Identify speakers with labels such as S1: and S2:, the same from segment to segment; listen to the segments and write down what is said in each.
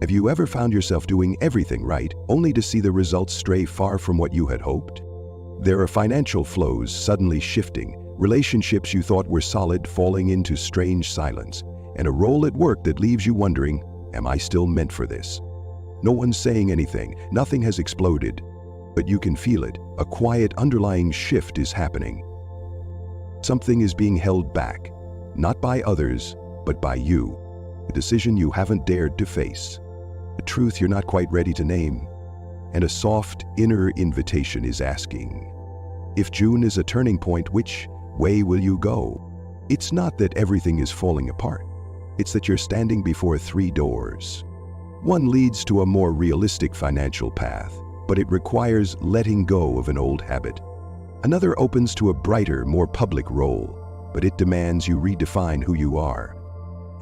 S1: Have you ever found yourself doing everything right, only to see the results stray far from what you had hoped? There are financial flows suddenly shifting, relationships you thought were solid falling into strange silence, and a role at work that leaves you wondering, am I still meant for this? No one's saying anything, nothing has exploded, but you can feel it. A quiet underlying shift is happening. Something is being held back, not by others, but by you. A decision you haven't dared to face. A truth you're not quite ready to name. And a soft, inner invitation is asking, if June is a turning point, which way will you go? It's not that everything is falling apart. It's that you're standing before 3 doors. One leads to a more realistic financial path, but it requires letting go of an old habit. Another opens to a brighter, more public role, but it demands you redefine who you are.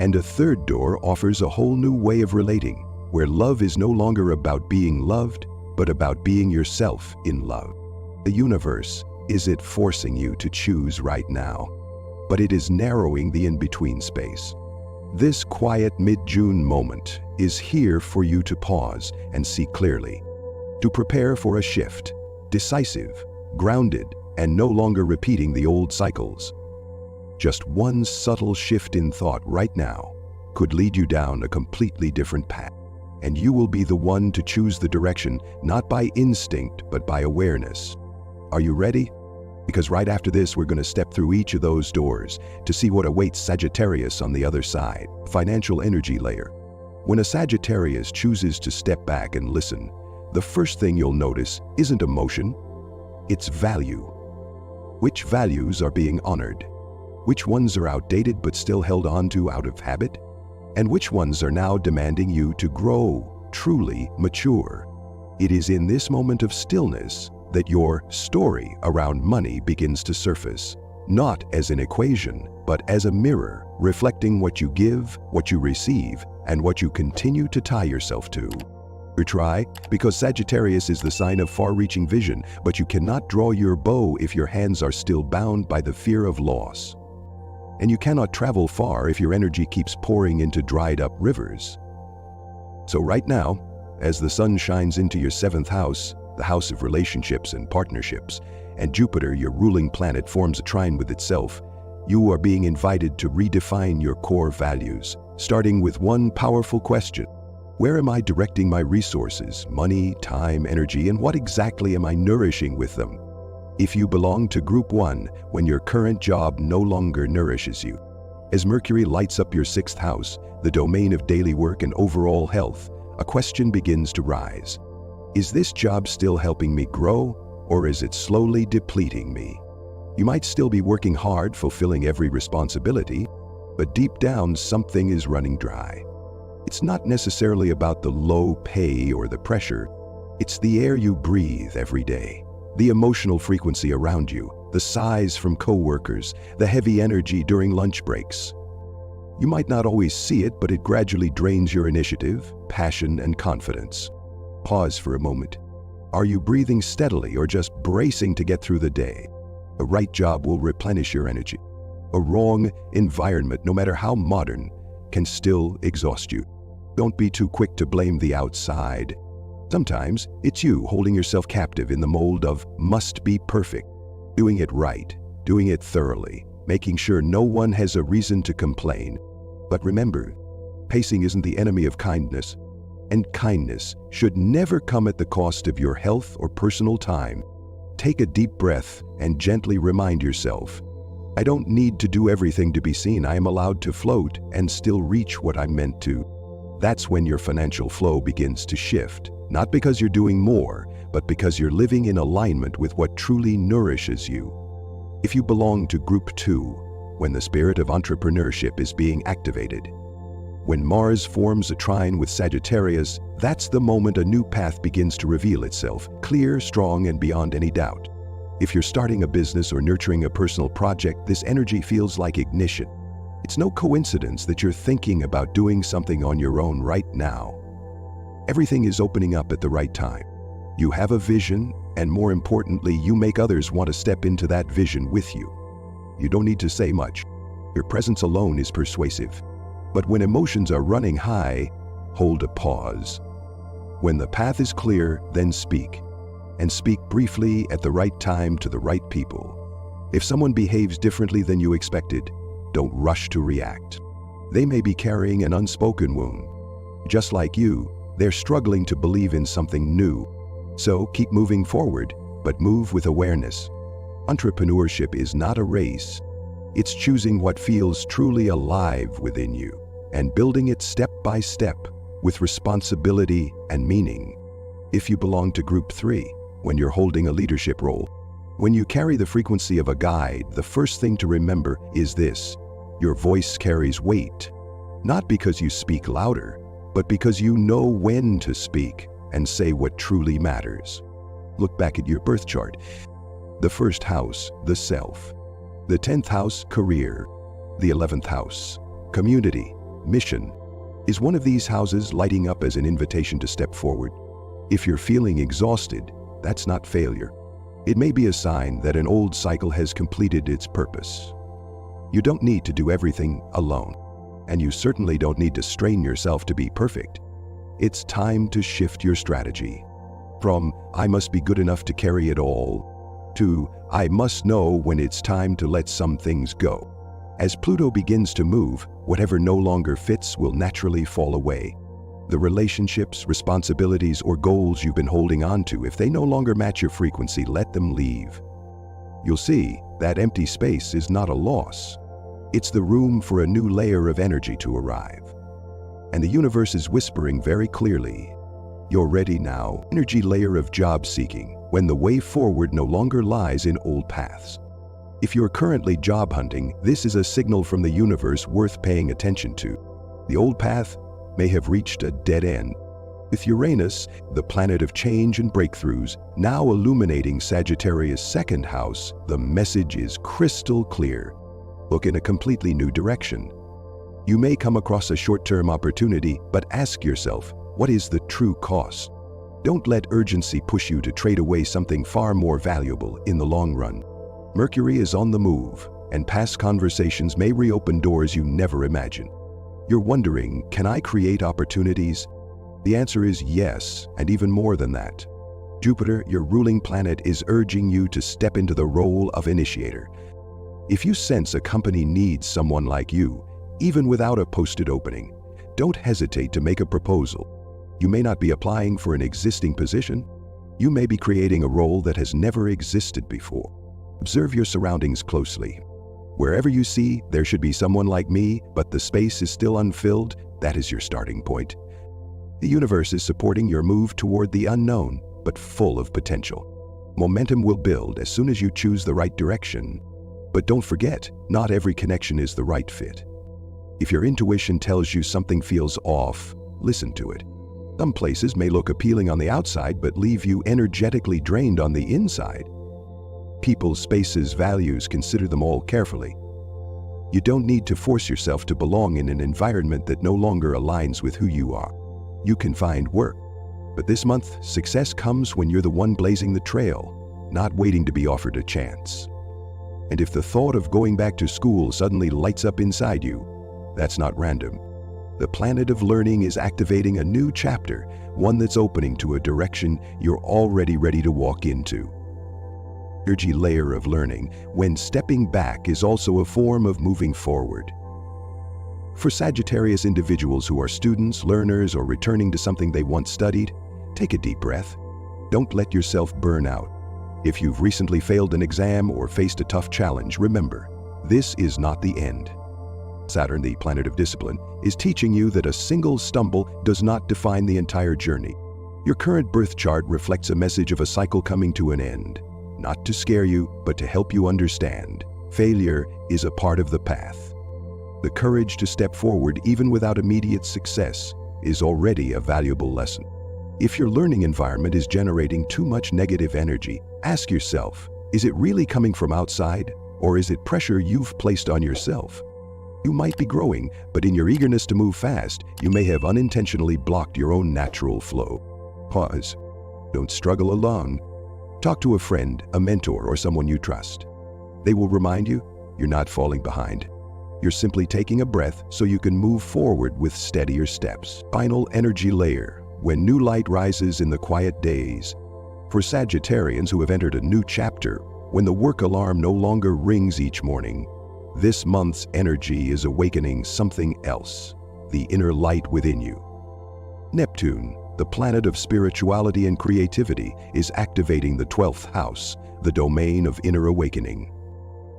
S1: And a third door offers a whole new way of relating, where love is no longer about being loved, but about being yourself in love. The universe isn't forcing you to choose right now, but it is narrowing the in-between space. This quiet mid-June moment is here for you to pause and see clearly, to prepare for a shift, decisive, grounded, and no longer repeating the old cycles. Just one subtle shift in thought right now could lead you down a completely different path, and you will be the one to choose the direction, not by instinct, but by awareness. Are you ready? Because right after this, we're going to step through each of those doors to see what awaits Sagittarius on the other side. Financial energy layer. When a Sagittarius chooses to step back and listen, the first thing you'll notice isn't emotion, it's value. Which values are being honored? Which ones are outdated but still held on to out of habit? And which ones are now demanding you to grow, truly mature? It is in this moment of stillness that your story around money begins to surface, not as an equation, but as a mirror, reflecting what you give, what you receive, and what you continue to tie yourself to. You try, because Sagittarius is the sign of far-reaching vision, but you cannot draw your bow if your hands are still bound by the fear of loss. And you cannot travel far if your energy keeps pouring into dried-up rivers. So right now, as the sun shines into your 7th house, the house of relationships and partnerships, and Jupiter, your ruling planet, forms a trine with itself, you are being invited to redefine your core values, starting with one powerful question. Where am I directing my resources, money, time, energy, and what exactly am I nourishing with them? If you belong to Group 1, when your current job no longer nourishes you, as Mercury lights up your 6th house, the domain of daily work and overall health, a question begins to rise. Is this job still helping me grow, or is it slowly depleting me? You might still be working hard, fulfilling every responsibility, but deep down something is running dry. It's not necessarily about the low pay or the pressure. It's the air you breathe every day, the emotional frequency around you, the sighs from coworkers, the heavy energy during lunch breaks. You might not always see it, but it gradually drains your initiative, passion, and confidence. Pause for a moment. Are you breathing steadily or just bracing to get through the day? A right job will replenish your energy. A wrong environment, no matter how modern, can still exhaust you. Don't be too quick to blame the outside. Sometimes it's you holding yourself captive in the mold of must be perfect, doing it right, doing it thoroughly, making sure no one has a reason to complain. But remember, pacing isn't the enemy of kindness. And kindness should never come at the cost of your health or personal time. Take a deep breath and gently remind yourself, I don't need to do everything to be seen. I am allowed to float and still reach what I'm meant to. That's when your financial flow begins to shift, not because you're doing more, but because you're living in alignment with what truly nourishes you. If you belong to Group 2, when the spirit of entrepreneurship is being activated, when Mars forms a trine with Sagittarius, that's the moment a new path begins to reveal itself, clear, strong, and beyond any doubt. If you're starting a business or nurturing a personal project, this energy feels like ignition. It's no coincidence that you're thinking about doing something on your own right now. Everything is opening up at the right time. You have a vision, and more importantly, you make others want to step into that vision with you. You don't need to say much. Your presence alone is persuasive. But when emotions are running high, hold a pause. When the path is clear, then speak. And speak briefly at the right time to the right people. If someone behaves differently than you expected, don't rush to react. They may be carrying an unspoken wound. Just like you, they're struggling to believe in something new. So keep moving forward, but move with awareness. Entrepreneurship is not a race. It's choosing what feels truly alive within you and building it step by step with responsibility and meaning. If you belong to Group 3, when you're holding a leadership role, when you carry the frequency of a guide, the first thing to remember is this: your voice carries weight. Not because you speak louder, but because you know when to speak and say what truly matters. Look back at your birth chart. The first house, the self. The 10th house, career. The 11th house, community, mission. Is one of these houses lighting up as an invitation to step forward? If you're feeling exhausted, that's not failure. It may be a sign that an old cycle has completed its purpose. You don't need to do everything alone, and you certainly don't need to strain yourself to be perfect. It's time to shift your strategy. From "I must be good enough to carry it all" to "I must know when it's time to let some things go." As Pluto begins to move, whatever no longer fits will naturally fall away. The relationships, responsibilities, or goals you've been holding on to, if they no longer match your frequency, let them leave. You'll see that empty space is not a loss. It's the room for a new layer of energy to arrive. And the universe is whispering very clearly, you're ready now. Energy layer of job seeking, when the way forward no longer lies in old paths. If you're currently job hunting, this is a signal from the universe worth paying attention to. The old path may have reached a dead end. With Uranus, the planet of change and breakthroughs, now illuminating Sagittarius' second house, the message is crystal clear. Look in a completely new direction. You may come across a short-term opportunity, but ask yourself, what is the true cost? Don't let urgency push you to trade away something far more valuable in the long run. Mercury is on the move, and past conversations may reopen doors you never imagined. You're wondering, can I create opportunities? The answer is yes, and even more than that. Jupiter, your ruling planet, is urging you to step into the role of initiator. If you sense a company needs someone like you, even without a posted opening, don't hesitate to make a proposal. You may not be applying for an existing position. You may be creating a role that has never existed before. Observe your surroundings closely. Wherever you see, there should be someone like me, but the space is still unfilled, that is your starting point. The universe is supporting your move toward the unknown, but full of potential. Momentum will build as soon as you choose the right direction. But don't forget, not every connection is the right fit. If your intuition tells you something feels off, listen to it. Some places may look appealing on the outside, but leave you energetically drained on the inside. People, spaces, values, consider them all carefully. You don't need to force yourself to belong in an environment that no longer aligns with who you are. You can find work. But this month, success comes when you're the one blazing the trail, not waiting to be offered a chance. And if the thought of going back to school suddenly lights up inside you, that's not random. The planet of learning is activating a new chapter, one that's opening to a direction you're already ready to walk into. Energy layer of learning, when stepping back, is also a form of moving forward. For Sagittarius individuals who are students, learners, or returning to something they once studied, take a deep breath. Don't let yourself burn out. If you've recently failed an exam or faced a tough challenge, remember, this is not the end. Saturn, the planet of discipline, is teaching you that a single stumble does not define the entire journey. Your current birth chart reflects a message of a cycle coming to an end. Not to scare you, but to help you understand. Failure is a part of the path. The courage to step forward even without immediate success is already a valuable lesson. If your learning environment is generating too much negative energy, ask yourself, is it really coming from outside, or is it pressure you've placed on yourself? You might be growing, but in your eagerness to move fast, you may have unintentionally blocked your own natural flow. Pause. Don't struggle alone. Talk to a friend, a mentor, or someone you trust. They will remind you you're not falling behind. You're simply taking a breath so you can move forward with steadier steps. Final energy layer, when new light rises in the quiet days. For Sagittarians who have entered a new chapter, when the work alarm no longer rings each morning, this month's energy is awakening something else, the inner light within you. Neptune, the planet of spirituality and creativity, is activating the 12th house, the domain of inner awakening.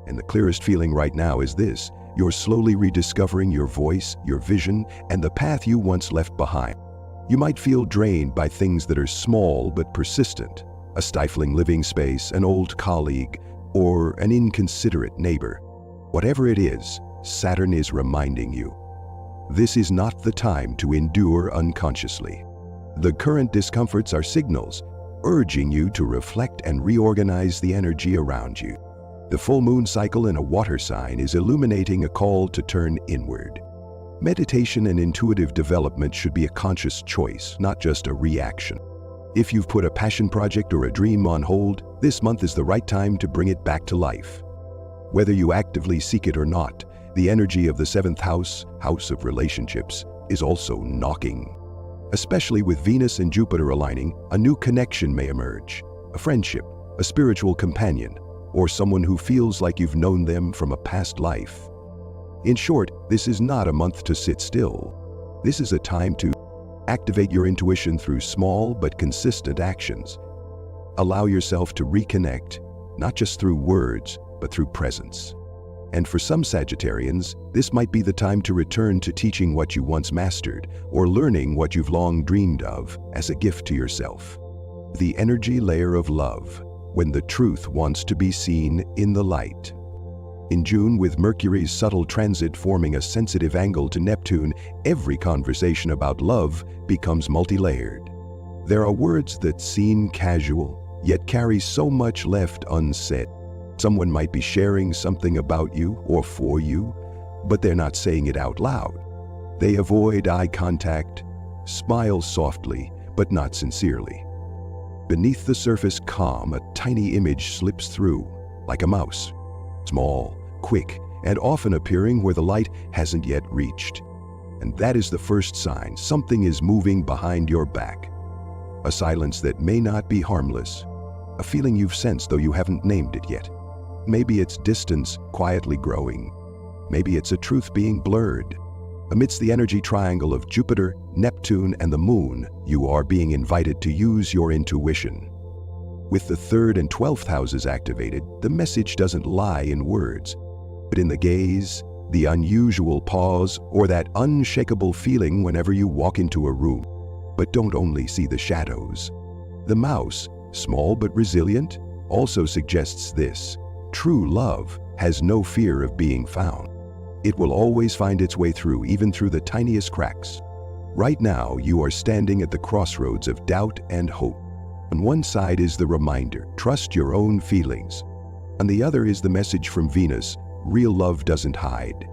S1: And the clearest feeling right now is this: you're slowly rediscovering your voice, your vision, and the path you once left behind. You might feel drained by things that are small but persistent, a stifling living space, an old colleague, or an inconsiderate neighbor. Whatever it is, Saturn is reminding you. This is not the time to endure unconsciously. The current discomforts are signals, urging you to reflect and reorganize the energy around you. The full moon cycle in a water sign is illuminating a call to turn inward. Meditation and intuitive development should be a conscious choice, not just a reaction. If you've put a passion project or a dream on hold, this month is the right time to bring it back to life. Whether you actively seek it or not, the energy of the 7th house, house of relationships, is also knocking. Especially with Venus and Jupiter aligning, a new connection may emerge. A friendship, a spiritual companion, or someone who feels like you've known them from a past life. In short, this is not a month to sit still. This is a time to activate your intuition through small but consistent actions. Allow yourself to reconnect, not just through words, but through presence. And for some Sagittarians, this might be the time to return to teaching what you once mastered or learning what you've long dreamed of as a gift to yourself. The energy layer of love, when the truth wants to be seen in the light. In June, with Mercury's subtle transit forming a sensitive angle to Neptune, every conversation about love becomes multi-layered. There are words that seem casual, yet carry so much left unsaid. Someone might be sharing something about you or for you, but they're not saying it out loud. They avoid eye contact, smile softly, but not sincerely. Beneath the surface calm, a tiny image slips through, like a mouse. Small, quick, and often appearing where the light hasn't yet reached. And that is the first sign something is moving behind your back. A silence that may not be harmless. A feeling you've sensed though you haven't named it yet. Maybe it's distance quietly growing. Maybe it's a truth being blurred. Amidst the energy triangle of Jupiter, Neptune, and the Moon, you are being invited to use your intuition. With the 3rd and 12th houses activated, the message doesn't lie in words, but in the gaze, the unusual pause, or that unshakable feeling whenever you walk into a room. But don't only see the shadows. The mouse, small but resilient, also suggests this. True love has no fear of being found. It will always find its way through, even through the tiniest cracks. Right now, you are standing at the crossroads of doubt and hope. On one side is the reminder, trust your own feelings. On the other is the message from Venus, real love doesn't hide.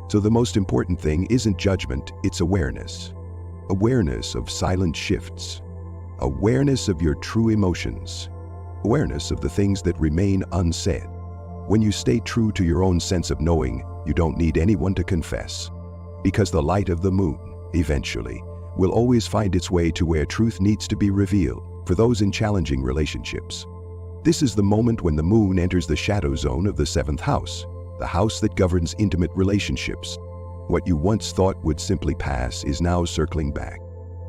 S1: So the most important thing isn't judgment, it's awareness. Awareness of silent shifts. Awareness of your true emotions. Awareness of the things that remain unsaid. When you stay true to your own sense of knowing, you don't need anyone to confess. Because the light of the moon, eventually, will always find its way to where truth needs to be revealed for those in challenging relationships. This is the moment when the moon enters the shadow zone of the 7th house, the house that governs intimate relationships. What you once thought would simply pass is now circling back.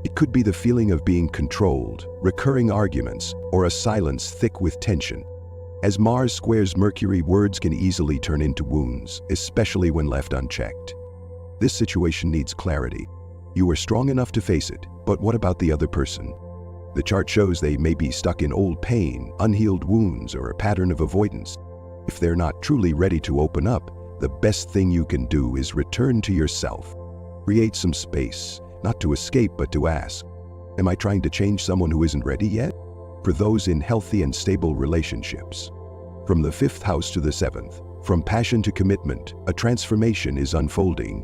S1: It could be the feeling of being controlled, recurring arguments, or a silence thick with tension. As Mars squares Mercury, words can easily turn into wounds, especially when left unchecked. This situation needs clarity. You are strong enough to face it, but what about the other person? The chart shows they may be stuck in old pain, unhealed wounds, or a pattern of avoidance. If they're not truly ready to open up, the best thing you can do is return to yourself. Create some space, not to escape but to ask, am I trying to change someone who isn't ready yet? For those in healthy and stable relationships. From the 5th house to the 7th, from passion to commitment, a transformation is unfolding.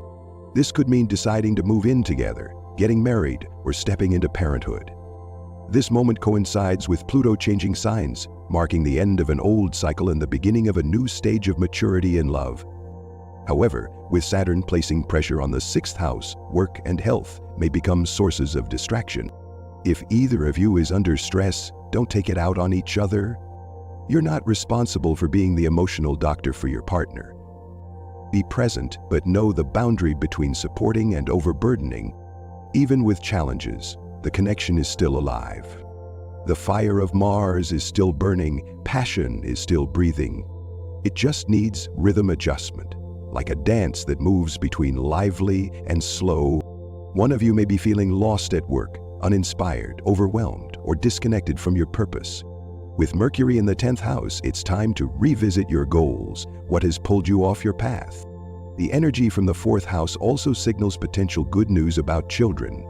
S1: This could mean deciding to move in together, getting married, or stepping into parenthood. This moment coincides with Pluto changing signs, marking the end of an old cycle and the beginning of a new stage of maturity in love. However, with Saturn placing pressure on the 6th house, work and health may become sources of distraction. If either of you is under stress, don't take it out on each other. You're not responsible for being the emotional doctor for your partner. Be present, but know the boundary between supporting and overburdening. Even with challenges, the connection is still alive. The fire of Mars is still burning, passion is still breathing. It just needs rhythm adjustment, like a dance that moves between lively and slow. One of you may be feeling lost at work, uninspired, overwhelmed, or disconnected from your purpose. With Mercury in the 10th house, it's time to revisit your goals, what has pulled you off your path. The energy from the 4th house also signals potential good news about children.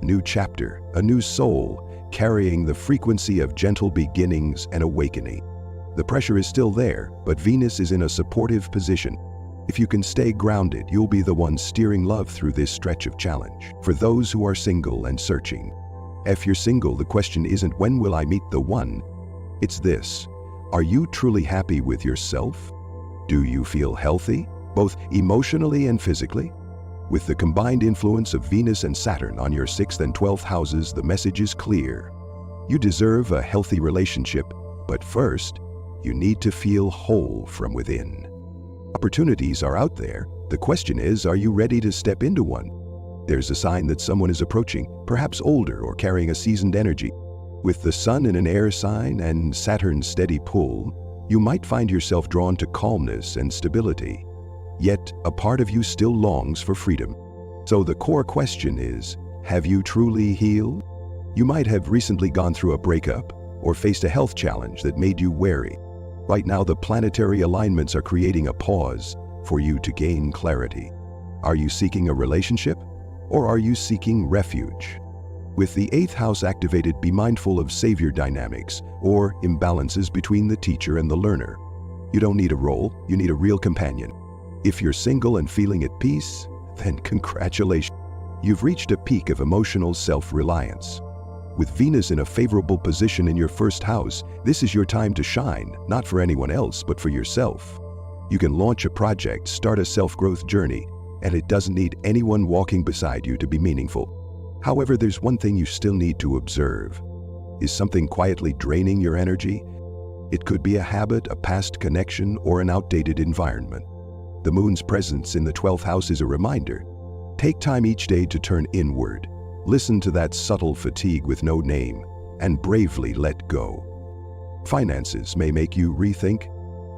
S1: A new chapter, a new soul, carrying the frequency of gentle beginnings and awakening. The pressure is still there, but Venus is in a supportive position. If you can stay grounded, you'll be the one steering love through this stretch of challenge. For those who are single and searching, if you're single, the question isn't when will I meet the one? It's this: are you truly happy with yourself? Do you feel healthy, both emotionally and physically? With the combined influence of Venus and Saturn on your 6th and 12th houses, the message is clear. You deserve a healthy relationship, but first, you need to feel whole from within. Opportunities are out there. The question is, are you ready to step into one? There's a sign that someone is approaching, perhaps older or carrying a seasoned energy. With the Sun in an air sign and Saturn's steady pull, you might find yourself drawn to calmness and stability. Yet, a part of you still longs for freedom. So the core question is, have you truly healed? You might have recently gone through a breakup or faced a health challenge that made you wary. Right now, the planetary alignments are creating a pause for you to gain clarity. Are you seeking a relationship, or are you seeking refuge? With the 8th house activated, be mindful of savior dynamics or imbalances between the teacher and the learner. You don't need a role, you need a real companion. If you're single and feeling at peace, then congratulations. You've reached a peak of emotional self-reliance. With Venus in a favorable position in your 1st house, this is your time to shine, not for anyone else, but for yourself. You can launch a project, start a self-growth journey, and it doesn't need anyone walking beside you to be meaningful. However, there's one thing you still need to observe. Is something quietly draining your energy? It could be a habit, a past connection, or an outdated environment. The moon's presence in the 12th house is a reminder. Take time each day to turn inward. Listen to that subtle fatigue with no name, and bravely let go. Finances may make you rethink.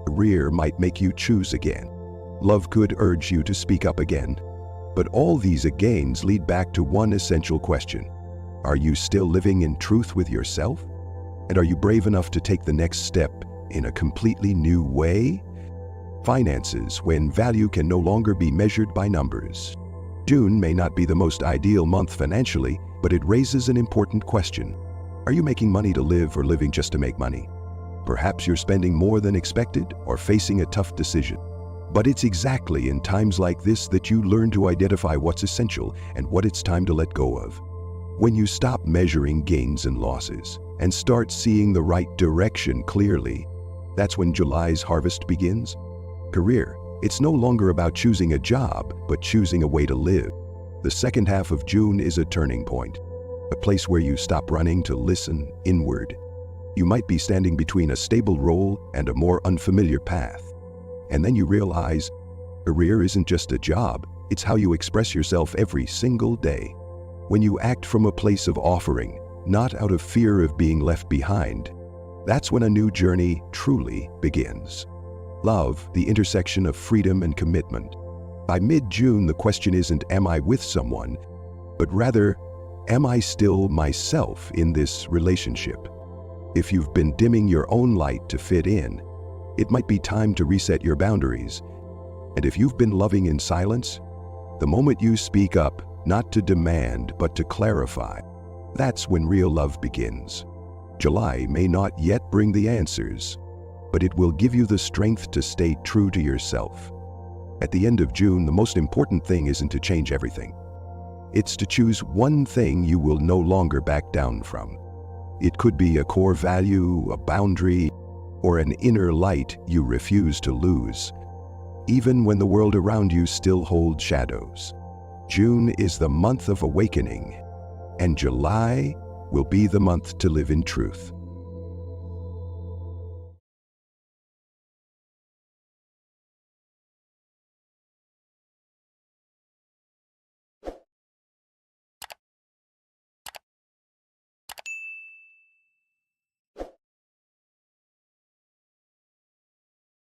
S1: Career might make you choose again. Love could urge you to speak up again. But all these agains lead back to one essential question. Are you still living in truth with yourself? And are you brave enough to take the next step in a completely new way? Finances, when value can no longer be measured by numbers. June may not be the most ideal month financially, but it raises an important question. Are you making money to live or living just to make money? Perhaps you're spending more than expected or facing a tough decision. But it's exactly in times like this that you learn to identify what's essential and what it's time to let go of. When you stop measuring gains and losses and start seeing the right direction clearly, that's when July's harvest begins. Career. It's no longer about choosing a job, but choosing a way to live. The 2nd half of June is a turning point, a place where you stop running to listen inward. You might be standing between a stable role and a more unfamiliar path. And then you realize, career isn't just a job, it's how you express yourself every single day. When you act from a place of offering, not out of fear of being left behind, that's when a new journey truly begins. Love, the intersection of freedom and commitment. By mid-June, the question isn't, am I with someone? But rather, am I still myself in this relationship? If you've been dimming your own light to fit in, it might be time to reset your boundaries. And if you've been loving in silence, the moment you speak up, not to demand, but to clarify, that's when real love begins. July may not yet bring the answers, but it will give you the strength to stay true to yourself. At the end of June, the most important thing isn't to change everything. It's to choose one thing you will no longer back down from. It could be a core value, a boundary, or an inner light you refuse to lose. even when the world around you still holds shadows. June is the month of awakening, and July will be the month to live in truth.